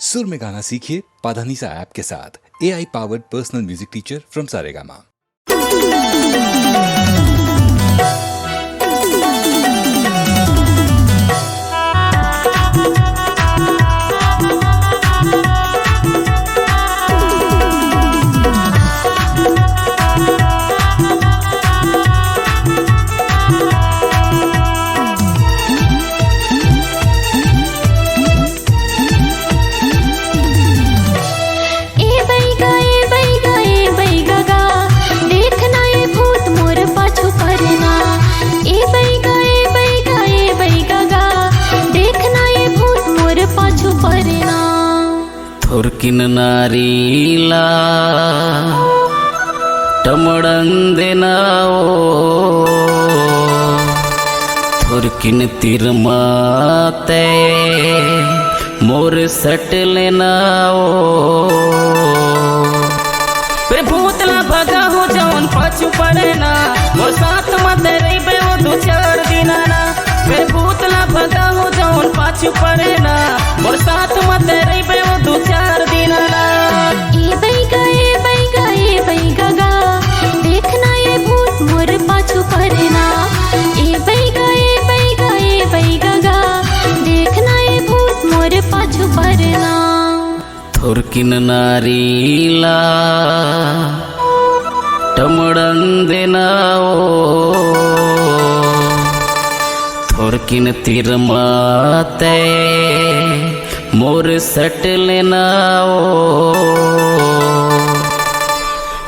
सुर में गाना सीखिए पाधानीसा ऐप के साथ। AI powered personal music teacher from Saregama. थुरकिन नारीला टमड़ंदेनाओ थुरकिन तिरमाते मोर सट लेनाओ वे भूतला भगा हो जौन पाछू पड़े ना मोर साथ मत रही वो दो चार दिना ना वे भूतला भगा हो जौन पाछू पड़े ना मोर साथ मत रही वो दो चार दिना ना। ए बैगा गा देखना ये भूत मोर पाछू पड़े ना। ए बैगा गा देखना ये भूत मोर पाछू पड़े ना। थुरकिन नारीला टमड़ंदेनाओ थुरकिन तिरमाते मोर सट लेनाओ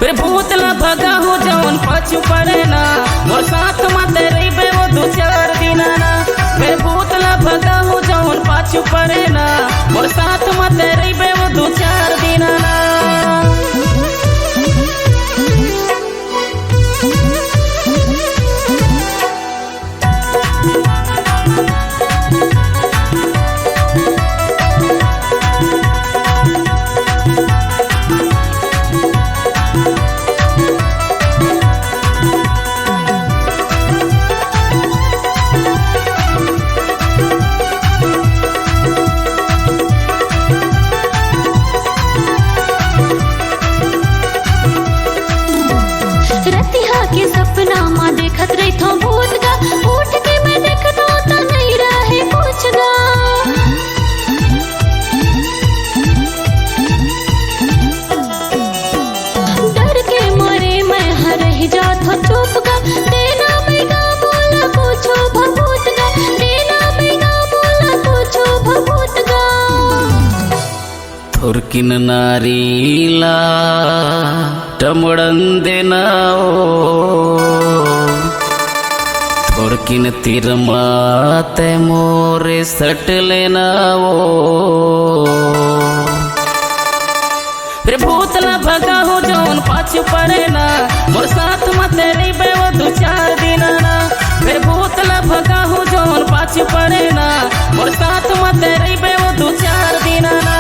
वे भूतला भगा हो जौन पाछू पड़े ना मोर साथ मत रही वो दो चार दिना ना वे भूतला भगा हो जौन पाछू पड़े ना मोर साथ मत रही वो दो चार दिना ना। के सपना माँ देखत रही थो भूत गा उठ के मैं देखता तो नहीं रहे कुछ गा। डर के मारे मैं हर ही जात हो चुप गा देना बेगा बोला कुछ भभूत गा देना बेगा बोला कुछ भभूत गा। थुरकिन नारीला टमड़ंदेनाओ थुरकिन तिरमाते मोरे सट लेनाओ फिर भूतला भगा हो जौन पाछू पड़े ना मोर साथ मत रही वो दो चार दिना ना फिर भूतला भगा हो जौन पाछू पड़े ना मोर साथ मत रही वो दो चार दिना ना।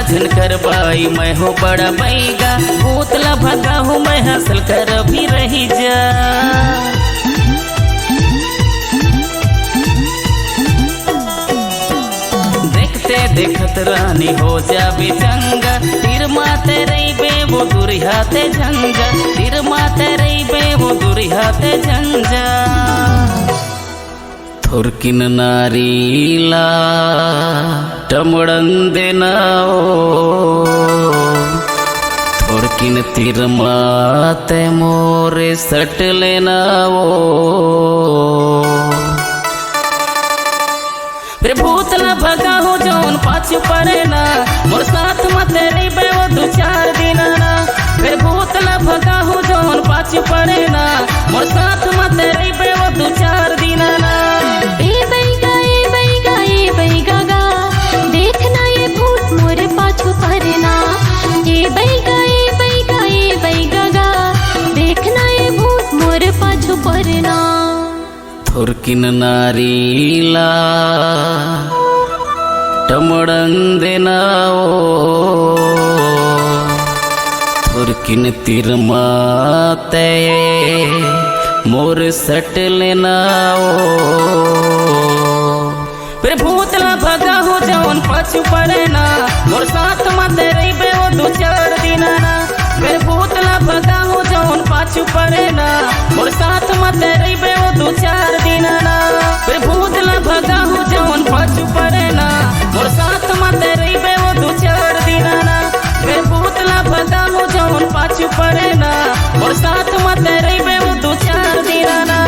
झनकर बाई मैं हो बड़ा बैगा भूतला भगा हूँ मैं हंसल कर भी रही जा देखते देखत रानी हो जा बिचंगा तीर माते रही बे वो दूरी हाथे झंझा तीर माते रही बे वो दूरी हाथे झंझा। थुरकिन नारीला टमड़ंदेनाओ थुरकिन तिरमाते मोरे सट लेनाओ फिर भूतला भगा हो जौन पाछू पड़े ना मोर साथ मत रही वो दो चार दिना ना फिर भूतला भगा हो जौन पाछू पड़े ना मोर साथ मत रही वो दो चार दिना ना। ए बैगा थुरकिन नारीला टमड़ंदेनाओ थुरकिन तिरमाते मोर सट लेनाओ फिर भूतला भगा हो जवन पछु पड़े ना मोर साथ मते रहिबे वो दो चार दिन ना फिर भूतला भगा हो जवन पाछू पड़े ना मोर साथ मते रहिबे वो दो चार दिन ना फिर भूतला भगा हो जवन पाछू पड़े ना मोर साथ मते रहिबे वो दो चार दिन ना फिर भूतला भगा हो जवन पाछू पड़े ना मोर साथ मते रहिबे वो दो चार दिन ना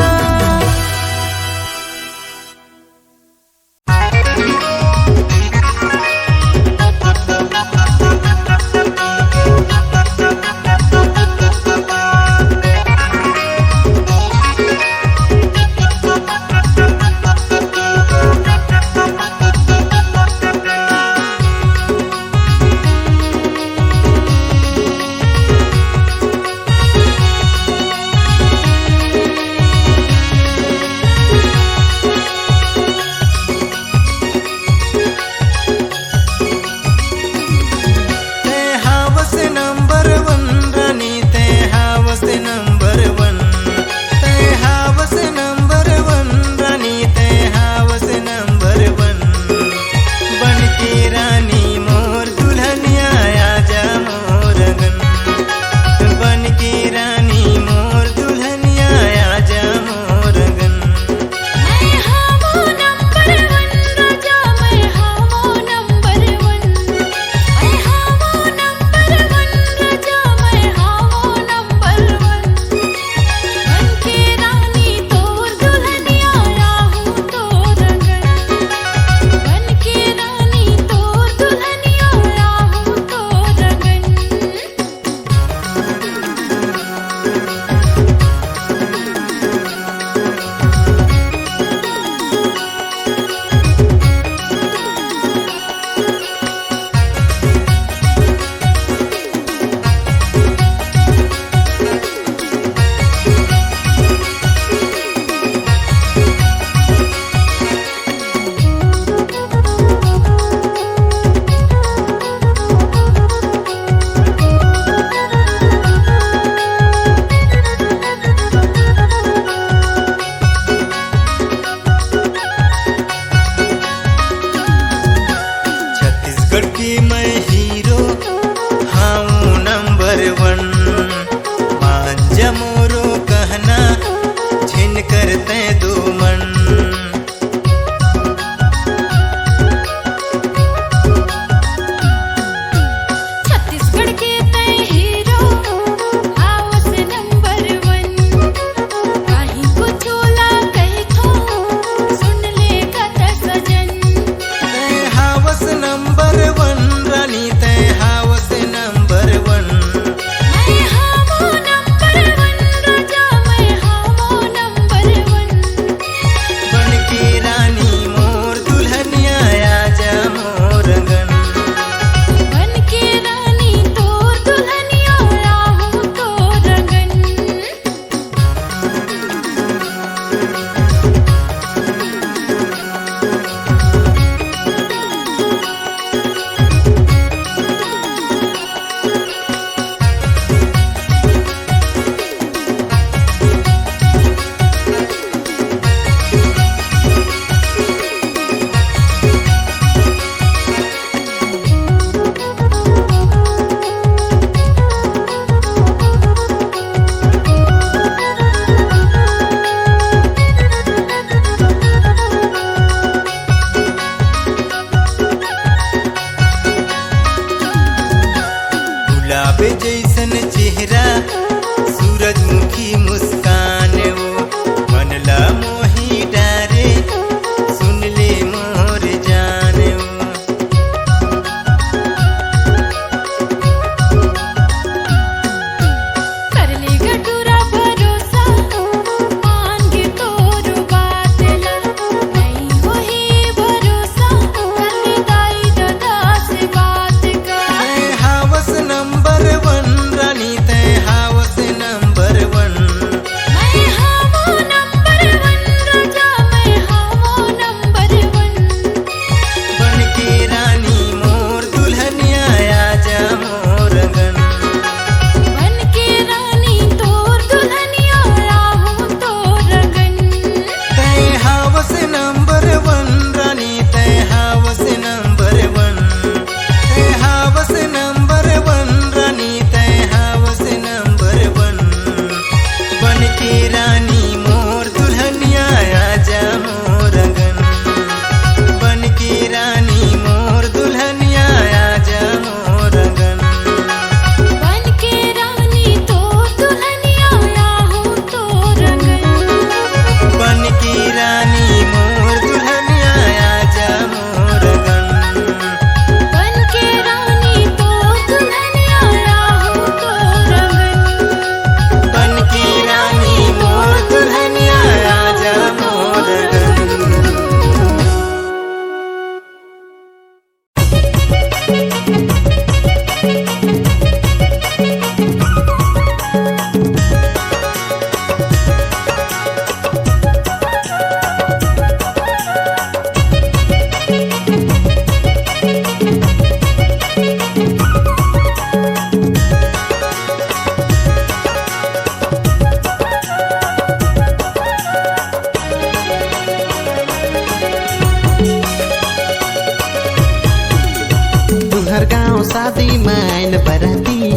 गांव शादी मायन बराती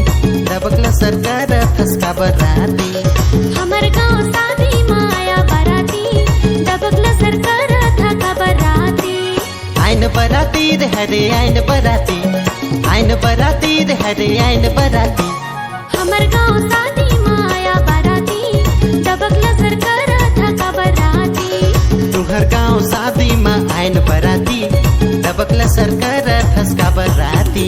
दबकला सरकार फसका बराती हमर गांव शादी माया बराती दबकला सरकार थका बराती आइन बराती रे हरे आइन बराती आइन बराती रे हरे आइन बराती हमर गांव शादी माया बराती दबकला सरकार थका बराती तुहर गांव शादी मा आइन बराती दबकला सरकार फसका बराती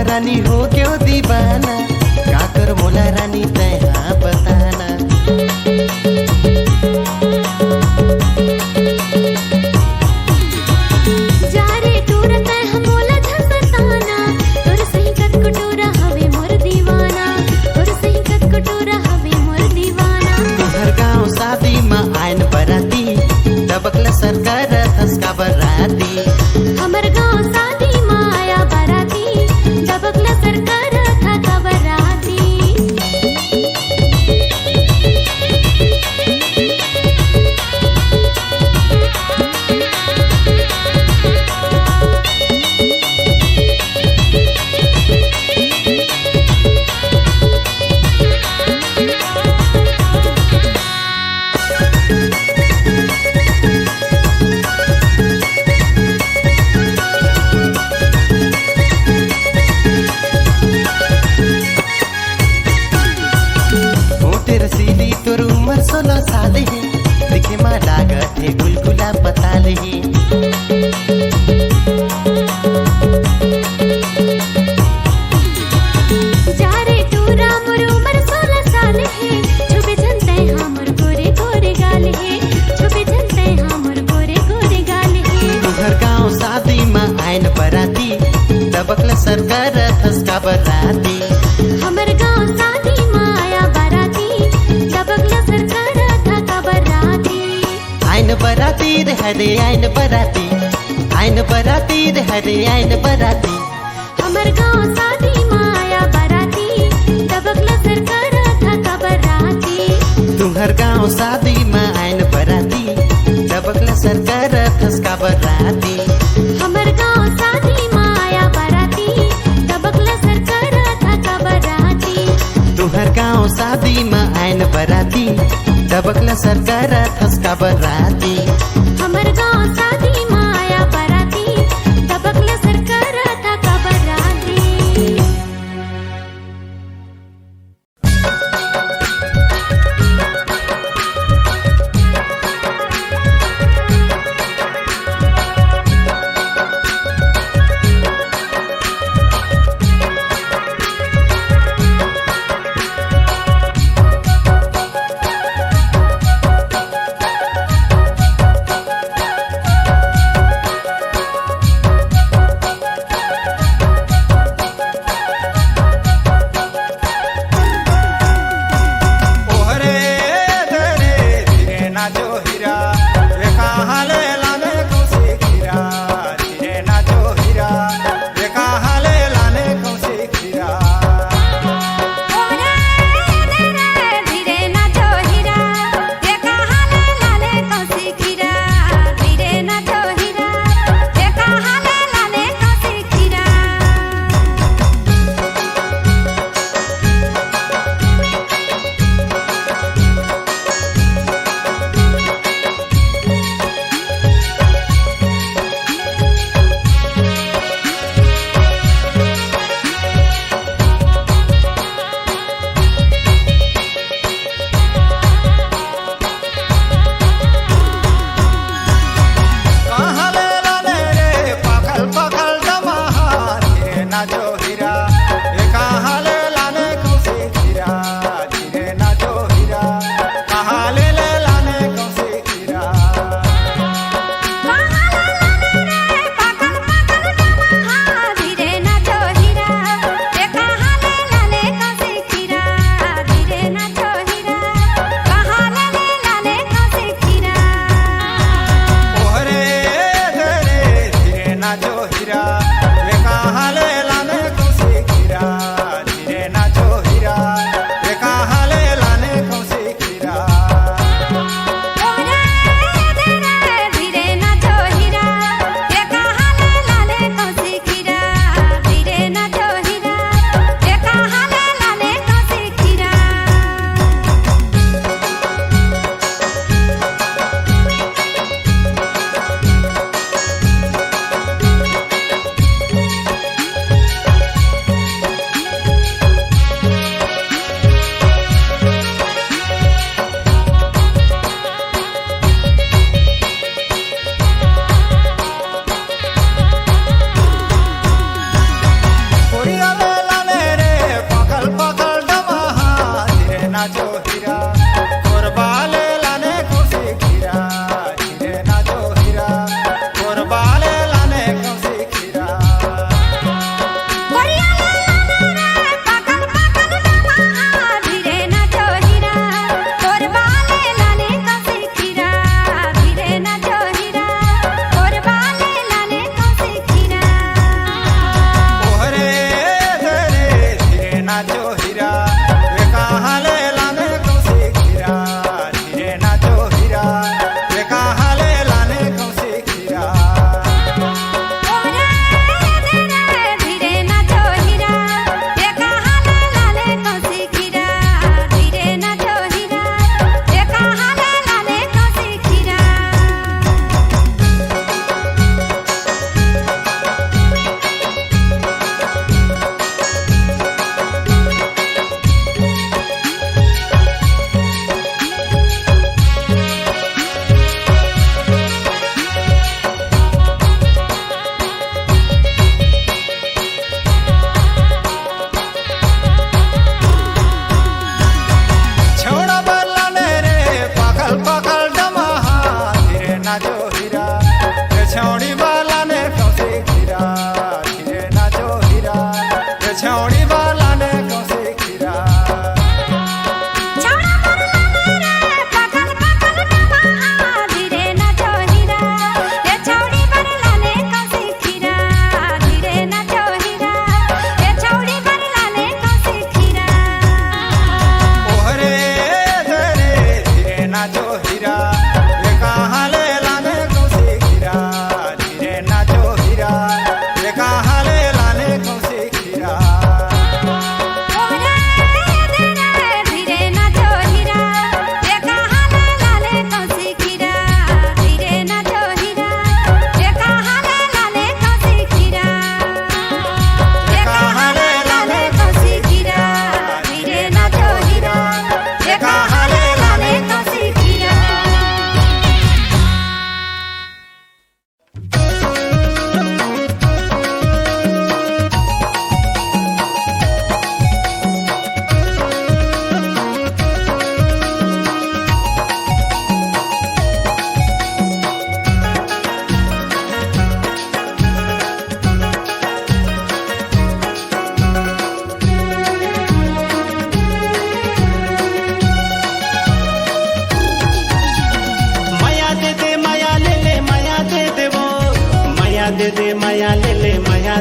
रानी हो क्यों दीवाना क्या कर मोला रानी तय हाँ बताना जा रे टूर तय हम मोला झसताना तोर सही कटकुटूरा हवे मोर दीवाना तोर सही कटकुटूरा हवे मोर दीवाना तुहर गांव शादी माँ आइन बराती दबकला सरकार फसका बराती हमर गांव शादी माया बराती दबकला सरकार थका बराती रसीली तोर उम्र 16 साल है दिखे माँ लागत है गुलगुला पताल है जा रे टूरा मोर उम्र 16 साल है छुपे झनते हमर गोरे गोरे गाल है छुपे झनते हमर गोरे गोरे गाल है तुहर गांव शादी माँ आइन बराती दबकला सरकार फसका बराती हमर गांव शादी माया बराती दबकला सरकार थका बराती आइन बराती रे हरे आइन बराती आइन बराती रे हरे आइन बराती हमर गांव शादी माया बराती दबकला सरकार थका बराती तुहर गांव शादी माँ आइन बराती दबकला सरकार फसका बराती हमर गांव शादी माया बराती दबकला सरकार थका बराती तुहर गांव शादी माँ आइन बराती दबकला सरकार फसका बराती हमर गांव शादी माया बराती दबकला सरकार थका बराती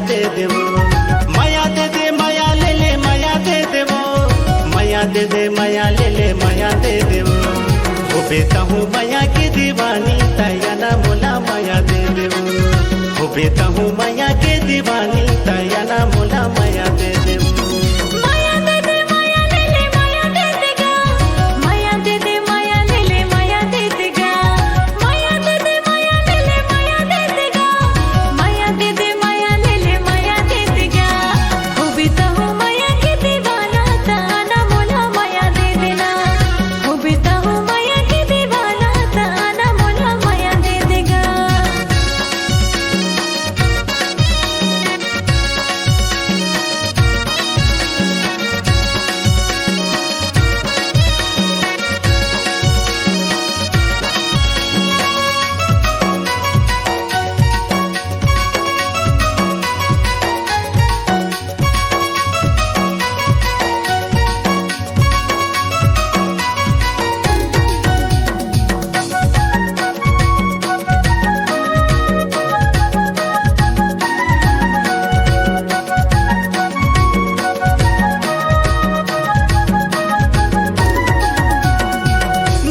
दे देवो माया दे दे माया ले ले माया दे देवो माया दे दे माया ले ले माया दे देवो हो बेटा हूँ माया की दीवानी तैयाना मोला माया दे देवो हो बेटा हूँ माया की दीवानी तैयाना मोला माया दे देवो माया दे दे माया ले ले माया दे देगा माया दे दे माया ले ले माया दे देगा माया दे दे माया ले ले माया दे देगा माया दे दे माया ले ले माया दे देगा हो भी तो हूँ माया की दीवाना ताना मोला माया दे देना हो भी तो हूँ माया की दीवाना ताना मोला माया दे देगा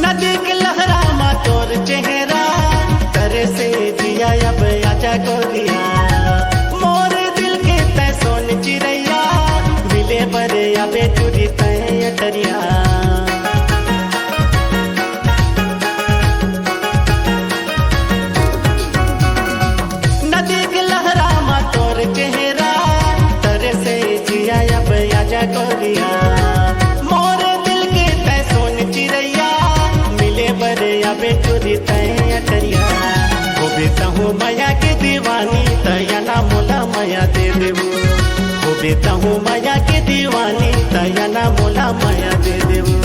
नदी के लहरा मा तोर चेहरा करे से जिया अब आजा गोरिया मोर दिल के तै सोन चिड़ैया मिले बरे अबे चुरी तै अटरिया नदी के लहरा मा तोर चेहरा करे से जिया अब आजा गोरिया मोर दिल के तै सोन चिड़ैया मिले बरे अबे चुरी तै अटरिया हो बेटा हूँ माया के दीवानी तैयाना मोला माया दे देवो हो बेटा हूँ माया के दीवानी तैयाना मोला माया दे देवो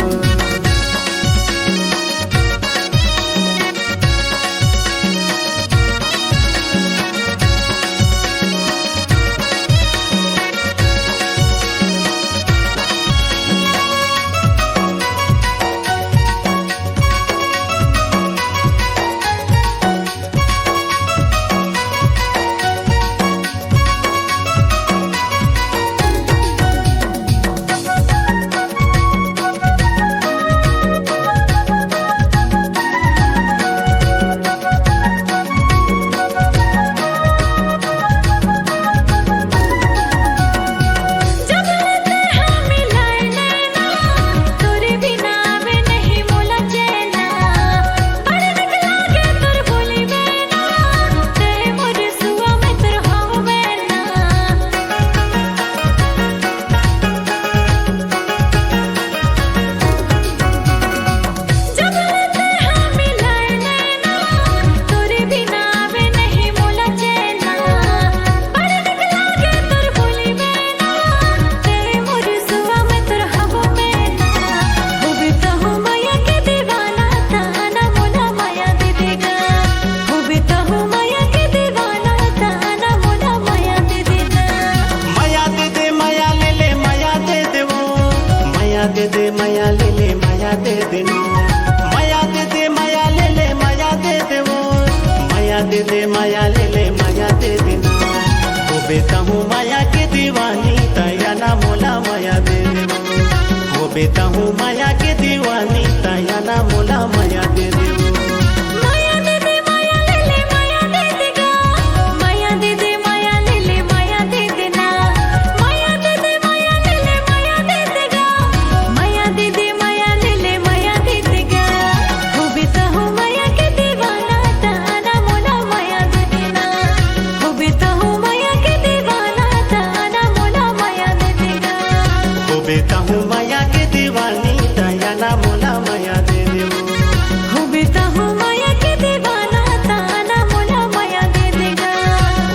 जब लेते हैं मिलाए नैना तोरे बिना वे नहीं मोला चैना बड़े निकला के तोर बोली मैना तेरे मोर सुआ में तोर हाव मैना जब लेते हैं मिलाए नैना तोरे बिना वे नहीं मोला चैना बड़े निकला के तोर बोली मैना तेरे मोर सुआ में तोर हाव मैना हो भी तो हूँ माया के दीवाना ताना मोला माया दे देगा हो भी तो हूँ माया के दीवाना ताना मोला माया दे देगा माया दे दे माया ले ले माया दे देवो माया दे दे माया ले ले माया दे देनो माया दे दे माया ले ले माया दे देवो माया दे दे माया ले ले माया दे देनो हो बेटा हूँ माया के दीवानी तैयाना मोला माया दे देवो हो बेटा हूँ माया के दीवानी तैयाना मोला माया दे देवो माया दे दे माया ले ले माया दे देगा माया दे दे माया ले ले माया दे देना माया दे दे माया ले ले माया दे देगा माया दे दे माया ले ले माया दे देगा हो भी तो हूँ माया के दीवाना ताना मोला माया दे देना हो भी तो हूँ माया के दीवाना ताना मोला माया दे देगा हो बेटा हूँ माया के दीवानी तैयाना मोला माया दे देवो हो भी तो हूँ माया के दीवाना ताना मोला माया दे देगा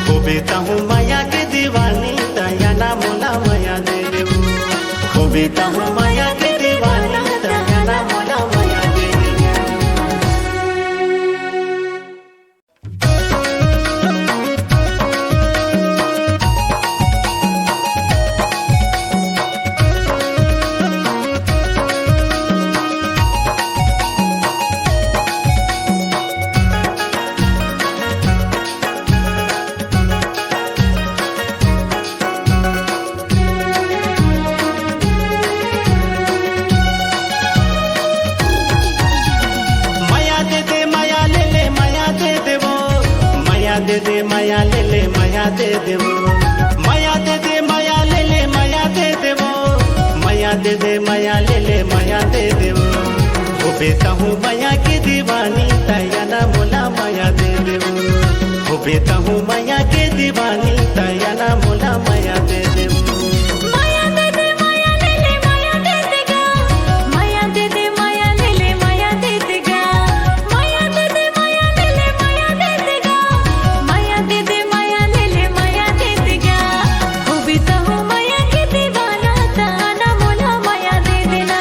हो बेटा हूँ माया के दीवानी तैयाना मोला माया दे देवो हो बेटा हूँ माया के दीवानी तैयाना मोला माया दे देवो माया ले ले माया दे देवो माया दे दे माया ले ले माया दे देवो माया दे दे माया ले ले माया दे देवो वो बेटा हूँ माया की दीवानी तैयाना मोला माया दे देवो वो बेटा हूँ माया की दीवानी तैयाना मोला माया दे देवो माया दे दे माया ले ले माया दे देगा माया दे दे माया ले ले माया दे देगा माया दे दे माया ले ले माया दे देगा माया दे दे माया ले ले माया दे देगा वो भी तो हूँ माया की दीवाना ताना मोला माया दे देना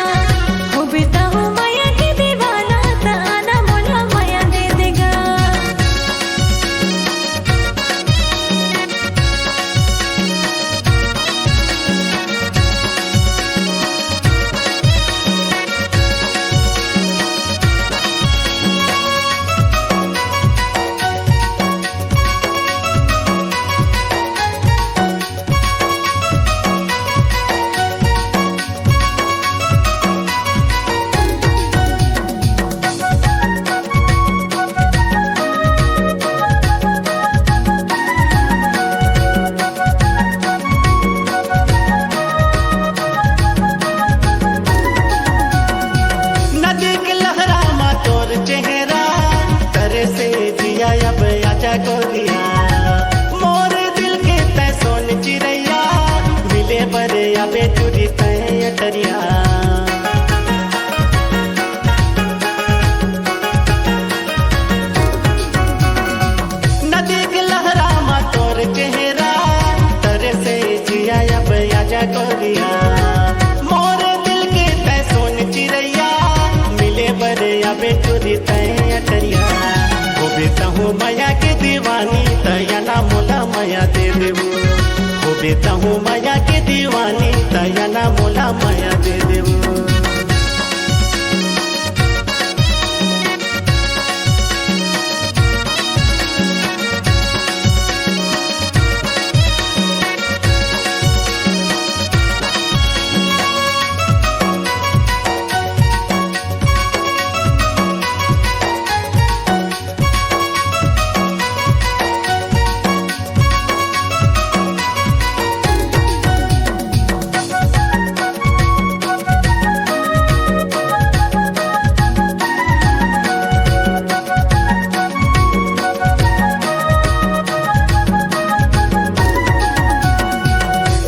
वो भी तो हूँ माया की दीवाना ताना मोला माया दे देगा नदी के लहरा मा तोर चेहरा तरे से जिया अब आजा गोरिया मोर दिल के तै सोन चिड़ैया मिले बरे अबे चुरी तै अटरिया नदी के लहरा मा तोर चेहरा तरे से जिया अब आजा गोरिया मोर दिल के तै सोन चिड़ैया मिले बरे अबे चुरी तै अटरिया वो बेटा हूँ माया के दीवानी तैयाना मोला माया दे देवो वो बेटा हूँ माया के दीवानी तैयाना मोला माया दे देवो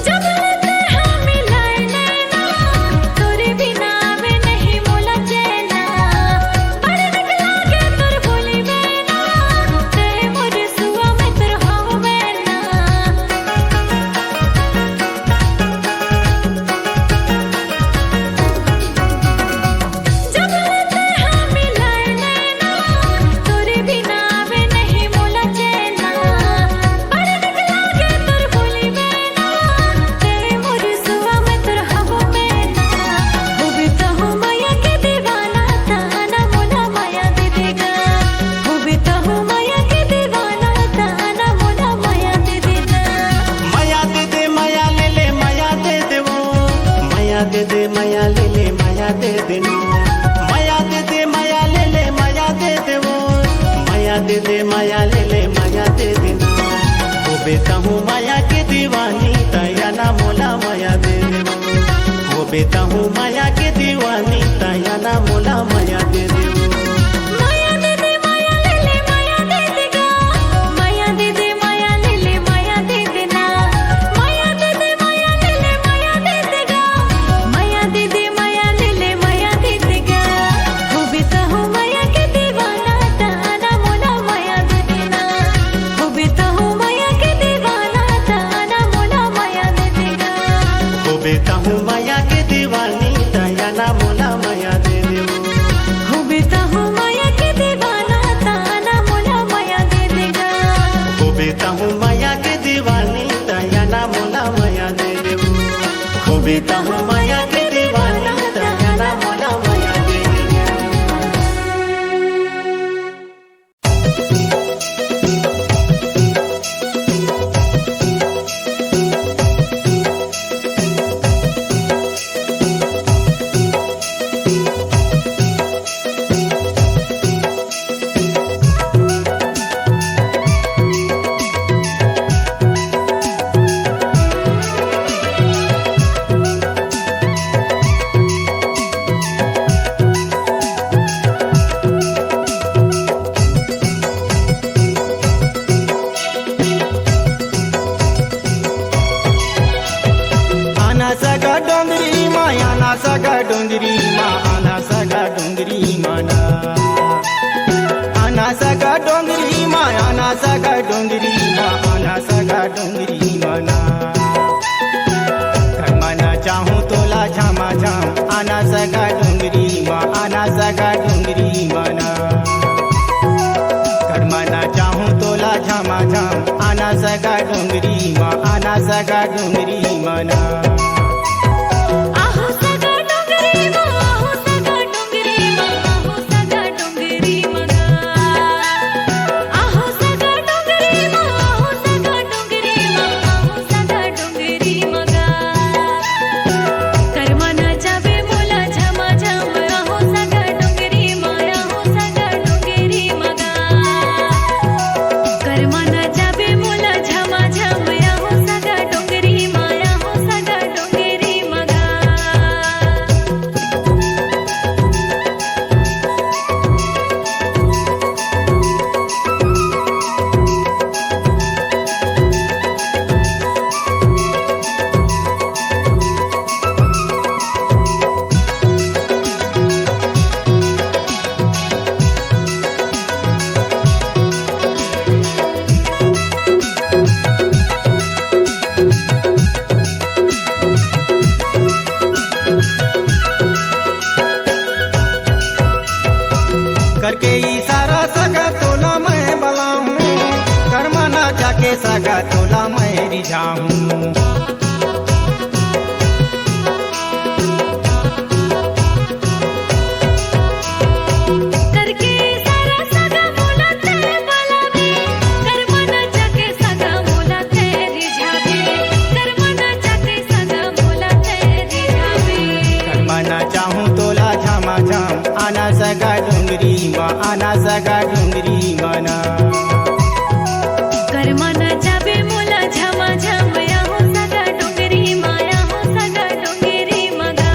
जब लेते हैं मिलाए नैना तोरे बिना वे नहीं मोला चैना बड़े निक लागे तोर बोली मैना तेरे मोर सुआ में तोर हाव मैना जब लेते हैं मिलाए नैना तोरे बिना वे नहीं मोला चैना बड़े निक लागे तोर बोली मैना तेरे मोर सुआ में तोर हाव मैना वो भी तो हूँ माया के दीवाना ताना मोला माया दे देगा वो भी तो हूँ माया के दीवाना ताना मोला माया दे देगा माया दे दे माया ले ले माया दे देवो माया दे दे माया ले ले माया दे देनो माया दे दे माया ले ले माया दे देवो माया दे दे माया ले ले माया दे देनो वो बेटा हूँ माया के दीवानी तैयाना मोला माया दे देवो वो बेटा हूँ माया के दीवानी तैयाना मोला माया दे देवो माया दे दे माया ले ले माया दे देगा माया दे दे माया ले ले माया दे देना माया दे दे माया ले ले माया दे देगा माया दे दे माया ले ले माया दे देगा वो भी तो हूँ माया के दीवाना ताना मोला माया दे देना वो भी तो हूँ माया के दीवाना ताना मोला माया दे देगा वो बेटा हूँ माया के दीवानी तैयाना मोला माया दे देवो वो भी तो हूँ माया के दीवाना ताना मोला माया दे देगा वो बेटा हूँ माया के दीवानी तैयाना मोला माया दे देवो वो बेटा हूँ माया के दीवानी तैयाना मोला माया दे देवो डोंगरी मा आना सगा डोंगरी मा आना सगा डोंगरी मना कर मना चाहूँ तोला झामा झाम आना सगा डोंगरी मा आना सगा डोंगरी मना कर मना चाहूँ तोला झामा झाम आना सगा डोंगरी मा आना सगा डोंगरी मना आहो सगा डोंगरी मा आहो सगा डोंगरी मा आहो सगा डोंगरी मगा आहो सगा डोंगरी मा आहो सगा डोंगरी मा आहो सगा डोंगरी मगा कर मना जावे मोला झमा झम आहो सगा डोंगरी मा आहो सगा डोंगरी मगा कर मना जावे मोला झमा झम आहो सगा डोंगरी मा आहो सगा डोंगरी मगा करके इशारा सगा तोला मैं बलाऊं कर मना जाके सगा तोला मैं रिझाऊं करके सारा सगा मोला ते बलावे कर मना जाके सगा मोला ते रिझावे कर मना जाके सगा मोला ते रिझावे कर मना चाहूँ तोला झामा झाम आना सगा डोंगरी मा आना सगा डोंगरी मना कर मना जावे मोला झमा झम आहो सगा डोंगरी मा आहो सगा डोंगरी मगा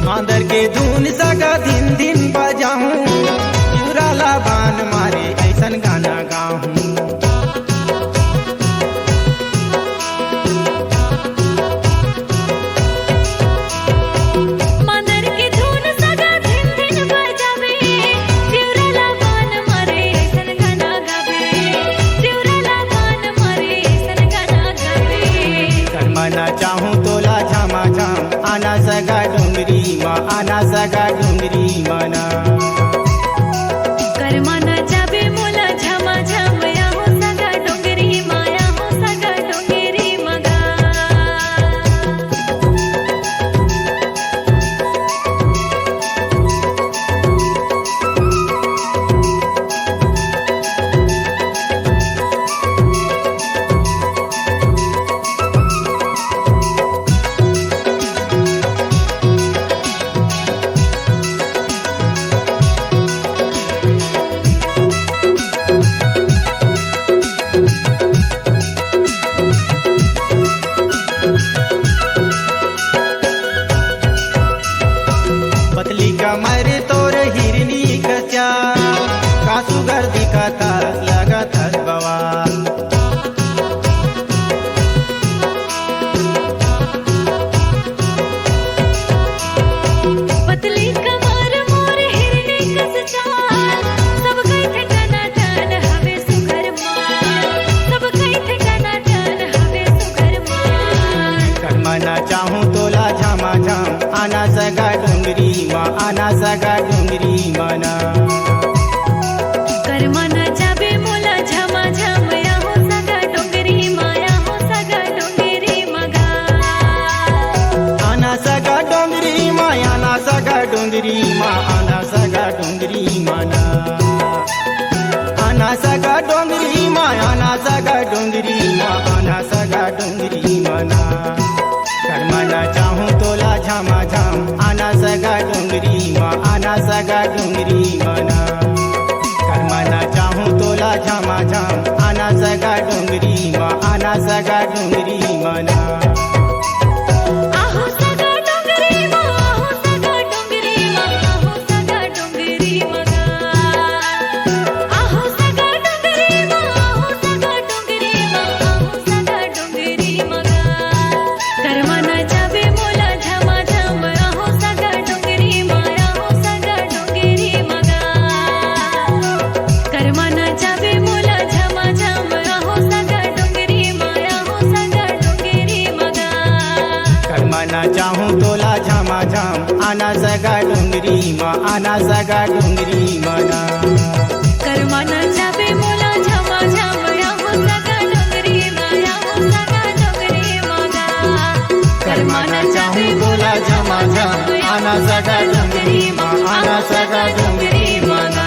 मांदर के धुन सगा दिन दिन बजाऊं चुराला बान मारे ऐसन गाना गाऊं मांदर के धुन सगा दिन दिन बजावे तिवराला बान मारे ऐसन गाना गावे तिवराला बान मारे ऐसन गाना गावे कर मना चाहूँ तोला झामा झाम आना सगा डोंगरी मा आना सगा डोंगरी मना कर मना जावे मोला झमा झम आहो सगा डोंगरी मा आहो सगा डोंगरी मगा पतली कमर तोर हिरनी कचा कासु घर दिखाता लगता बवाल पतली कमर मोर हिरनी कस चाल सब कई ठिकाना टन हवे सुघर मान सब कई ठिकाना टन हवे सुघर मान कर मना चाहूँ तोला झामा झाम आना सगा डोंगरी मा आना सगा डोंगरी मना कर मना जावे मोला झमा झम आहो सगा डोंगरी मा आहो सगा डोंगरी मगा आना सगा डोंगरी मा आना सगा डोंगरी मा आना सगा डोंगरी मना आना सगा डोंगरी मा आना सगा डोंगरी मा आना सगा डोंगरी मना कर मना चाहूँ तोला झामा झाम आना सगा डोंगरी मा आना आना सगा डुंगरी मना करमना चाहूँ तोला झमा झम आना सगा डुंगरी मा आना सगा डुंगरी मना आहो सगा डोंगरी मा आहो सगा डोंगरी मा आहो सगा डोंगरी मगा आहो सगा डोंगरी मा आहो सगा डोंगरी मा आहो सगा डोंगरी मगा करमना जावे मोला झमा झम आहो सगा डोंगरी मा आहो सगा डोंगरी मगा करमना जावे मोला झमा झम आहो सगा डोंगरी मा आहो सगा डोंगरी मगा करमना चाहूँ तोला झमा झम आना सगा डुंगरी मा आना सगा डुंगरी मना करमना जावे मोला झमा झम आहो सगा डोंगरी मा आहो सगा डोंगरी मगा करमना चाहूँ तोला झमा झम आना सगा डुंगरी मा आना सगा डुंगरी मना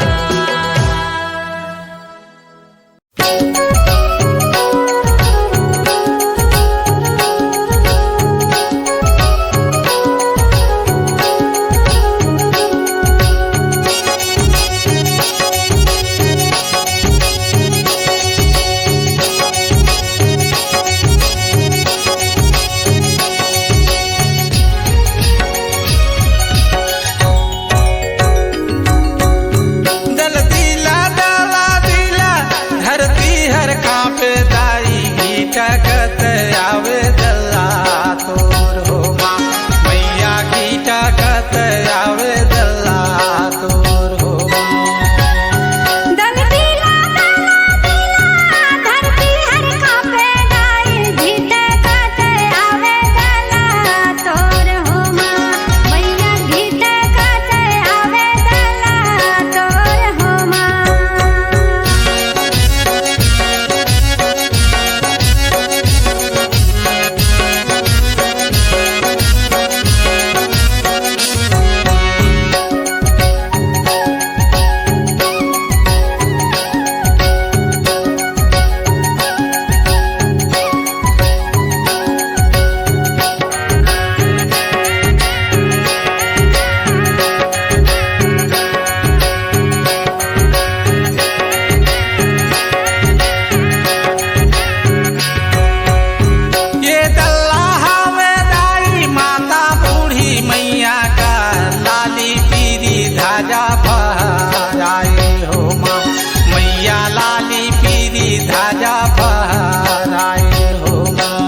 दल दिला दला दिला धरती हर कांपे दाई गीता कत आवे दल्ला तोर हो माँ मैया गीता कत आवे दल्ला तोर हो माँ दल दिला दला दिला धरती हर कांपे दाई गीते गाते आवे दला तोर हो माँ मैया गीते गाते आवे दला तोर हो माँ ये दल्ला हवे दाई माता बूढ़ी मैया का लाली पीरी धाजा फहराए हो माँ मैया लाली पीरी धाजा फहराए हो माँ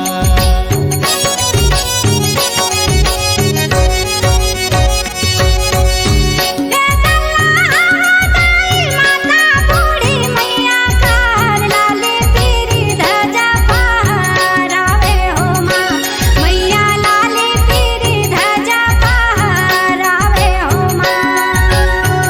माता बूढ़ी मैया कार लाले पीरी धजा फहरावे हो माँ मैया लाले पीरी धजा फहरावे हो माँ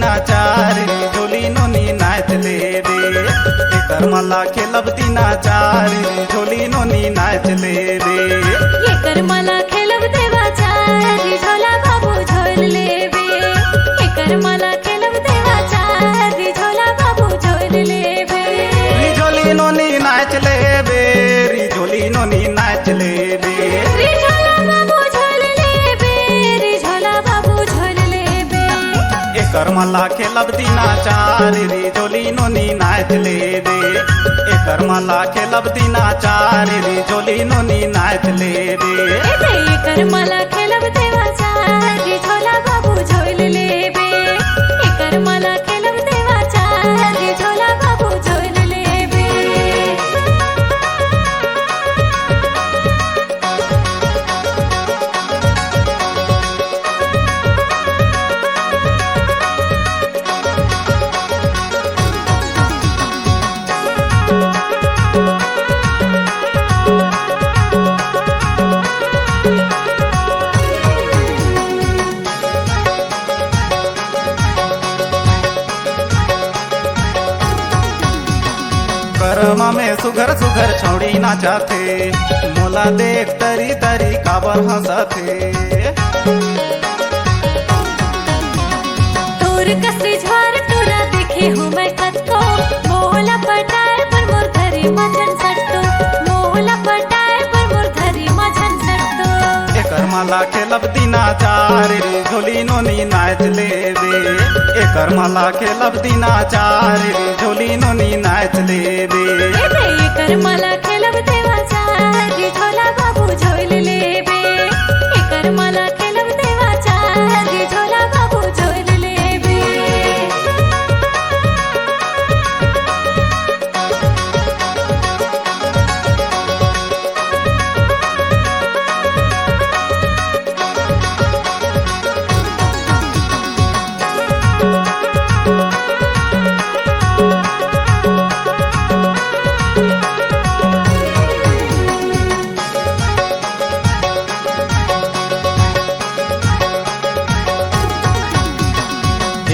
दिनाचार रे झोली नोनी नाच लेबे एकर मला खेलब दिनाचार रे झोली नोनी नाच लेबे ये कर मला खेलब देवाचा रे झोला बाबू झोल लेबे ये कर मला खेलब देवाचा रे झोला बाबू झोल लेबे री झोली नोनी नाच लेबे री झोली नोनी नाच लेबे रे झोला बाबू झोल लेबे रे झोला बाबू झोल लेबे एकर मला खेलब दिनाचार रे झोली नोनी नाच लेबे एकर मला खेलब दिनाचार रे झोली नोनी नाच लेबे ये कर मला खेलब देवाचा रे झोला बाबू झोल लेबे ये कर मला खेलब देवाचा रे झोला बाबू झोल लेबे करमा में सुघर सुघर छौड़ी नाचाथे मोला देख तरी तरी काबर हंसथे तोर कसरी झवार तोरा देखे हो मैं कतको मोला पटाए पर मोर घरी मजन सट्टो मोला पटाए पर मोर घरी मजन सट्टो एकर मला खेलब दिनाचार रे झोली नोनी नाच लेबे एकर मला खेलब दिनाचार रे झोली नोनी नाच लेबे ये कर मला खेलब देवाचा रे झोला बाबू झोल लेबे ये कर मला खेलब देवाचा रे झोला बाबू झोल लेबे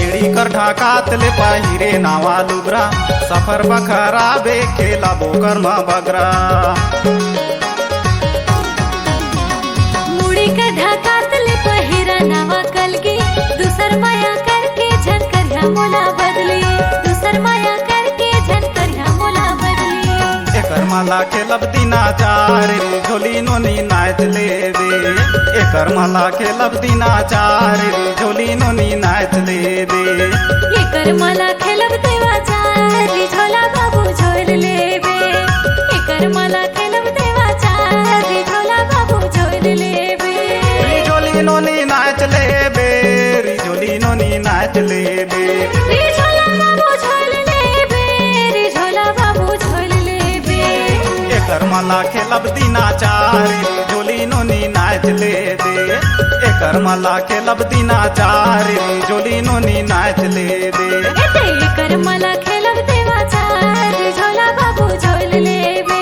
एड़ी कर ढाकातले पाहिरे नावा लुगरा सफर बखरा बे खेला बोकर मा बगरा मुड़ी का ढाकात ले पहिरा नवा कलगी दूसर माया करके झन करिया मोला बदली दूसर माया करके झन करिया मोला बदली एकर मला खेलब दिनाचार रे झोली नोनी नाच लेबे एकर मला खेलब दिनाचार रे झोली नोनी नाच लेबे ये कर मला खेलब देवाचा रे झोला बाबू झोल लेबे ये कर मला खेलब देवाचा रे झोला बाबू झोल लेबे री झोली नोनी नाच लेबे री झोली नोनी नाच लेबे रे झोला बाबू झोल लेबे रे झोला बाबू झोल लेबे एकर मला खेलब दिनाचार रे झोली नोनी नाच लेबे एकर मला खेलब दिनाचार रे झोली नोनी नाच लेबे ये कर मला खेलब देवाचा रे झोला बाबू झोल लेबे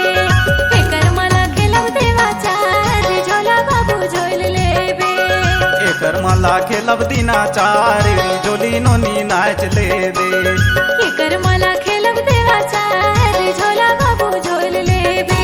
ये कर मला खेलब देवाचा रे झोला बाबू झोल लेबे एकर मला खेलब दिनाचार रे झोली नोनी नाच लेबे ये कर मला खेलब देवाचा रे झोला बाबू झोल लेबे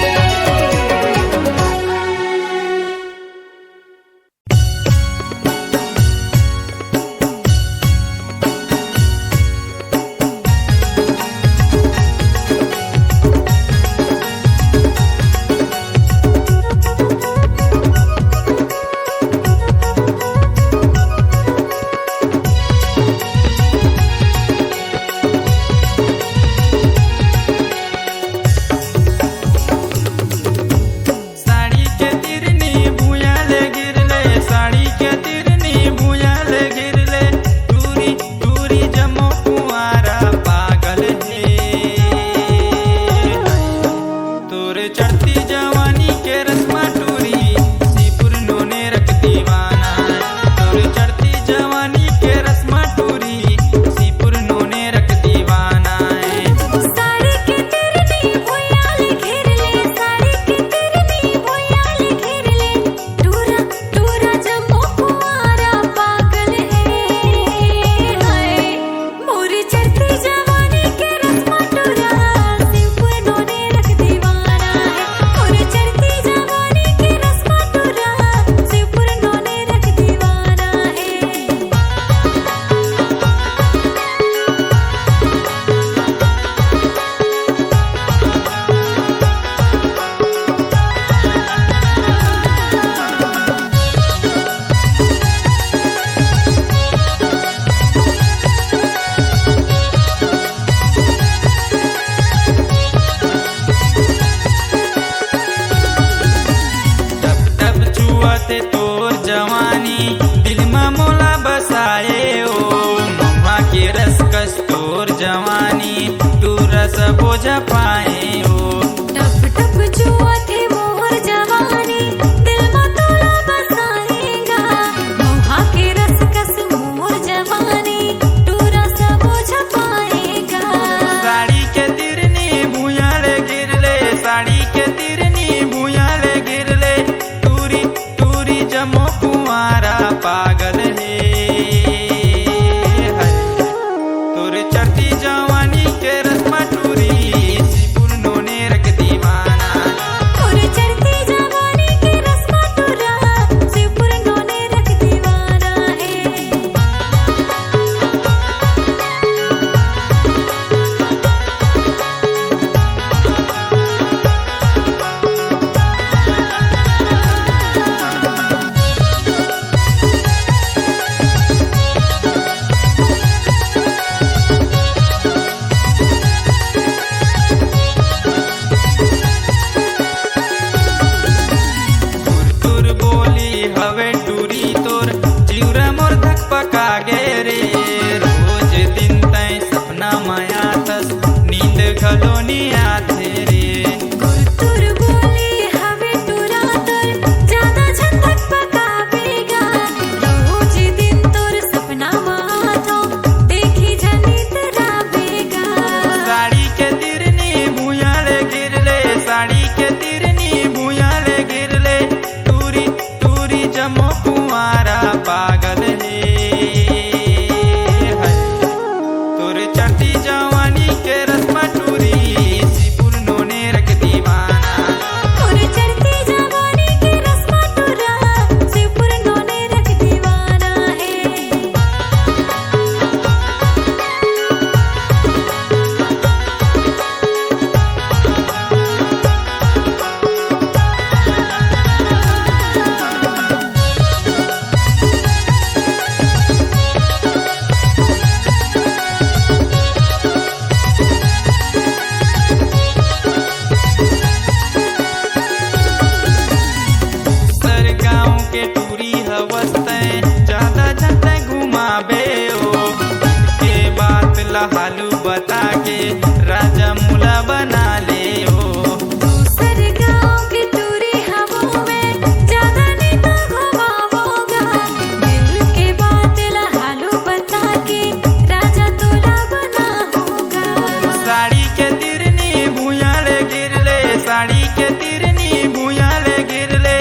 साड़ी के तिरनी भूया ले गिरले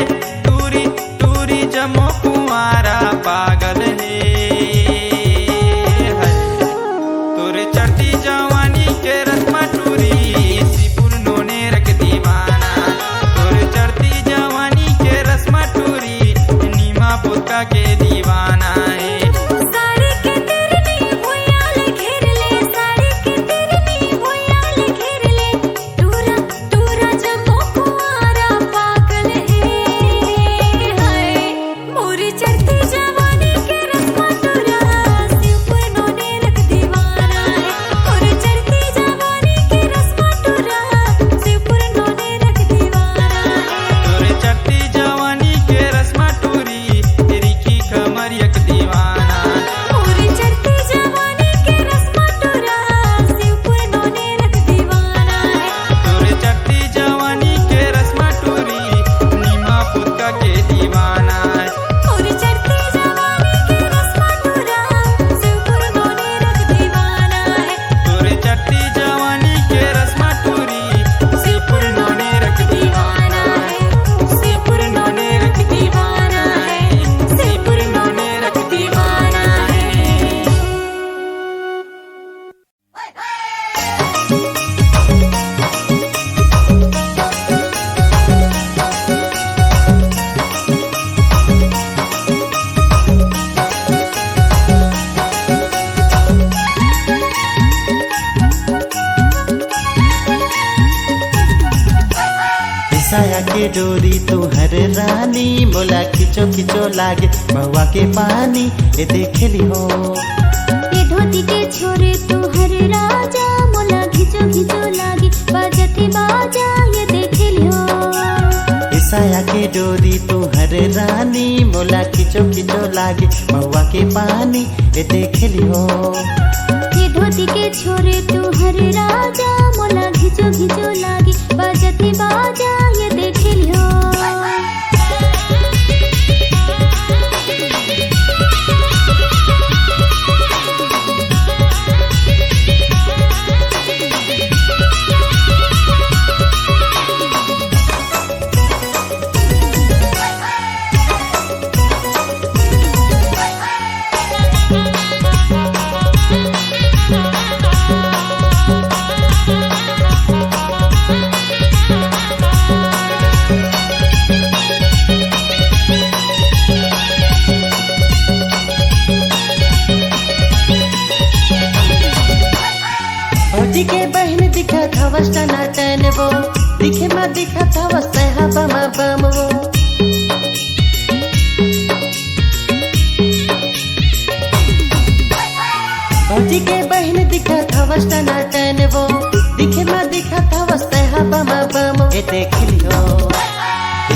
टूरी टूरी जमो कुआरा पागल है तोरे चढ़ती जवानी के रस्मा टूरी सिपुर नोने रख दीवाना तोरे चढ़ती जवानी के रस्मा टूरी नीमा पुतका के दीवाना है साड़ी के तिरनी भुइयां ले घेर ले साड़ी के तिरनी भुइयां ले घेर ले टूरा टूरा जमो कुआरा पागल है हाय मोरी चढ़ती जवानी के रस्मा टूरा सिपुर नोने रख दीवाना है मोरी चढ़ती जवानी के रस्मा टूरा सिपुर नोने रख दीवाना है तोरे चढ़ती जवानी के रस्मा टूरी तेरी की कमर यक दीवाना मोरी चढ़ती जवानी के रस्मा टूरा सिपुर नोने रख दीवाना है तोरे चढ़ती जवानी के रस्मा टूरी नीमा पुतका के दीवाना है मोरी चढ़ती जवानी के रस्मा टूरा सिपुर नोने रख दीवाना है तोरे चढ़ती जवानी के रस्मा टूरी सिपुर नोने रख दीवाना है सिपुर नोने रख दीवाना है सिपुर नोने रख दीवाना है साया के डोरी तू हर रानी मोला खिचो खिचो लागे महुआ के पानी ये देख ली हो ये धोती के छोरे तू हर राजा मोला खिचो खिचो लागी बाजती बाजा ये देख लियो साया के डोरी तू हर रानी मोला खिचो खिचो लागे महुआ के पानी ये देख ली हो ये धोती के छोरे तू हर राजा मोला खिचो खिचो लागी बाजती बाजा ये देख लियो भौजी के बहन दिखा था वस्तना टन वो दिखे मा दिखा था वस्ता बम बम वो भौजी के बहन दिखा था वस्तना टन वो दिखे मा दिखा था वस्ता बम बम ये देख लियो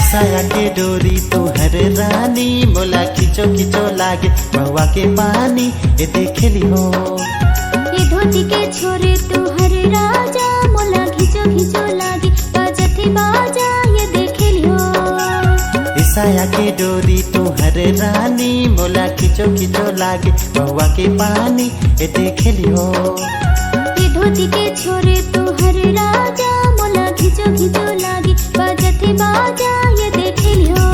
साया के डोरी तू हर रानी मोला खिचो खिचो लागे महुआ के पानी ये देख लियो ये धोती के छोरे तू हर राजा मोला खिचो खिचो लागी बाजती बाजा ये देख लियो साया के डोरी तू हर रानी मोला खिचो खिचो लागे महुआ के पानी ये देख लियो ये धोती के छोरे तू हर राजा मोला खिचो खिचो लागी बाजती बाजा ये देख लियो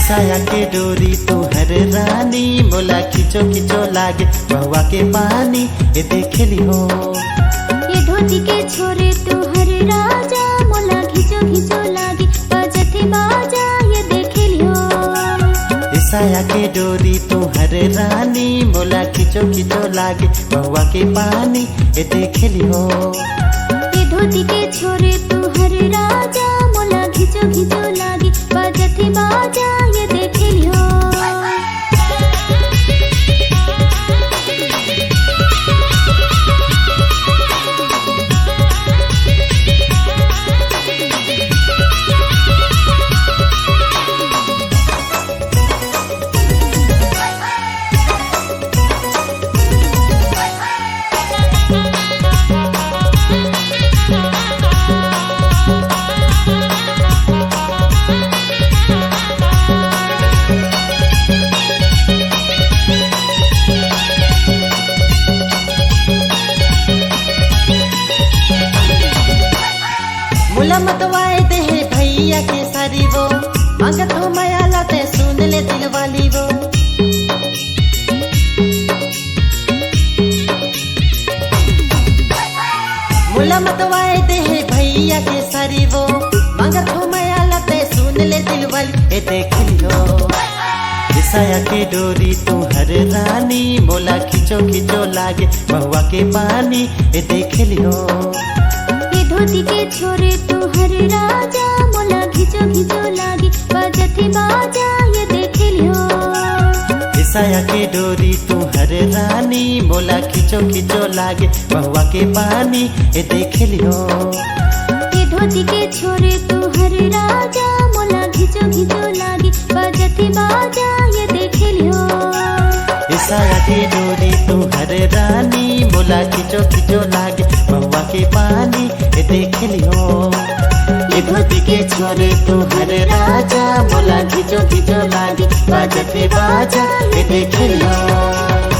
साया के डोरी तू हर रानी मोला खिचो खिचो लागे महुआ के पानी ये देख ली हो ये धोती के छोरे तू हर राजा मोला खिचो खिचो साया के डोरी तू हर रानी मोला खिचो खिचो लागे महुआ के पानी ए देख लियो। ये धोती के छोरे तू हर राजा मोला खिचो खिचो लागी बजती बाजा ये देख लियो। मुला मतवाए दे भैया के सारी वो मांगत हो माया लाते सुन ले दिल वाली वो। मुला मतवाए दे भैया के सारी वो मांगत हो माया लाते सुन ले दिल वाली ए देख लियो। साया के डोरी तू हर रानी मोला खिचो खिचो लागे महुआ के पानी ए देख लियो। धोती के छोरे तू हर राजा मोला खिचो खिचो लागी बजती बाजा ये देख लियो। साया के डोरी तू हर रानी मोला खिचो खिचो लागे महुआ के पानी ए देख लियो। ये धोती के छोरे तू हर राजा मोला खिचो खिचो लागी बजती बाजा ये देख लियो। साया के डोरी तू हर रानी मोला खिचो खिचो लागे महुआ के पानी ए देख लियो। ये धोती के छोरे तू हर राजा मोला खिचो खिचो लागे बजते बाजा ए देख लियो।